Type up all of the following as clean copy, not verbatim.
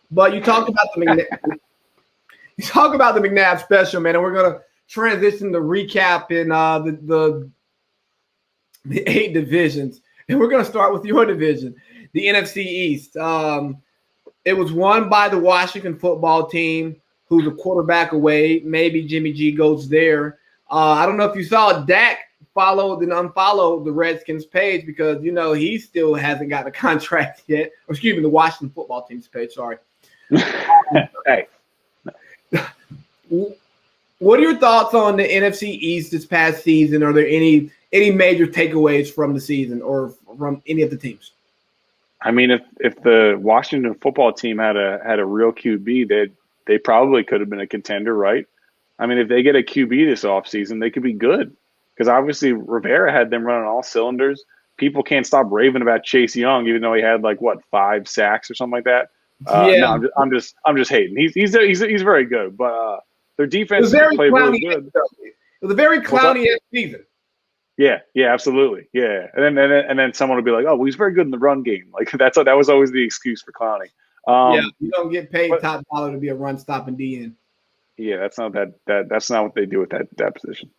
But you talk about the McNabb special, man, and we're gonna transition to recap in the 8 divisions, and we're gonna start with your division, the NFC East. It was won by the Washington football team, who's a quarterback away. Maybe Jimmy G goes there. I don't know if you saw Dak followed and unfollowed the Redskins page because, he still hasn't got a contract yet. Or excuse me, the Washington football team's page, sorry. Hey. What are your thoughts on the NFC East this past season? Are there any major takeaways from the season or from any of the teams? I mean, if the Washington football team had a real QB, they probably could have been a contender, right? I mean, if they get a QB this offseason, they could be good. Because obviously Rivera had them running all cylinders. People can't stop raving about Chase Young, even though he had 5 sacks or something like that. No, I'm just hating. He's very good, but their defense played really good. It was a very clowny season. Yeah, absolutely. Yeah, and then someone would be like, "Oh, well, he's very good in the run game." That was always the excuse for Clowney. You don't get paid top dollar to be a run stopping DN. Yeah, that's not what they do with that position.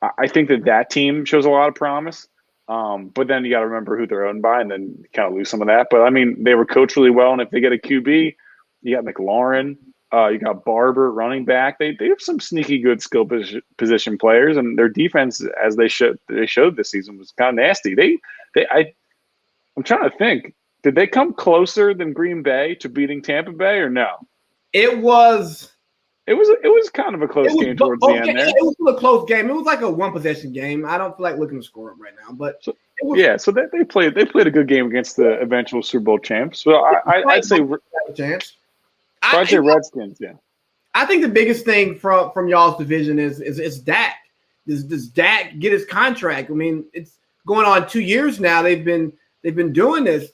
I think that team shows a lot of promise. But then you got to remember who they're owned by, and then you kind of lose some of that. But I mean, they were coached really well, and if they get a QB, you got McLaurin, you got Barber, running back. They have some sneaky good skill position players, and their defense, as they showed this season, was kind of nasty. I'm trying to think, did they come closer than Green Bay to beating Tampa Bay or no? It was kind of a close game towards the end there. It was a close game. It was like a one-possession game. I don't feel like looking to score up right now, but so they played a good game against the eventual Super Bowl champs. So I'd say Redskins. Yeah, I think the biggest thing from y'all's division is Dak. Does Dak get his contract? I mean, it's going on 2 years now. They've been doing this.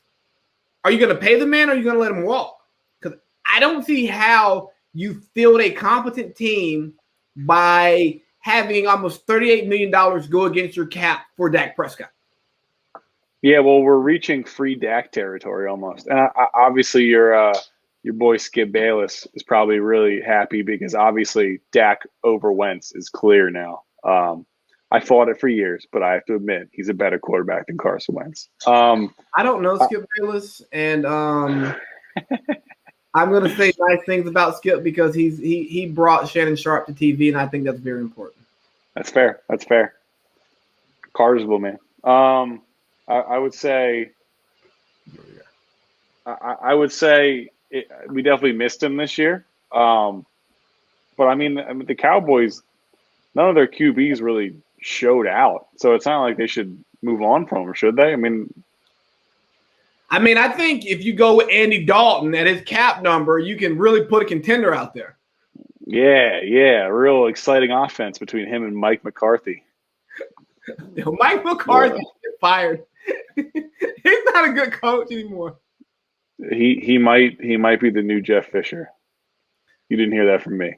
Are you going to pay the man, or are you going to let him walk? Because I don't see how you field a competent team by having almost $38 million go against your cap for Dak Prescott. Yeah, well, we're reaching free Dak territory almost. And obviously your boy Skip Bayless is probably really happy because obviously Dak over Wentz is clear now. I fought it for years, but I have to admit he's a better quarterback than Carson Wentz. I don't know Skip Bayless, and I'm going to say nice things about Skip because he brought Shannon Sharp to TV, and I think that's very important. That's fair. Carsville, man. I would say we definitely missed him this year. But I mean, the Cowboys, none of their QBs really showed out, so it's not like they should move on from him, should they? I think if you go with Andy Dalton at his cap number, you can really put a contender out there. Yeah, real exciting offense between him and Mike McCarthy. Mike McCarthy get fired. He's not a good coach anymore. He might be the new Jeff Fisher. You didn't hear that from me.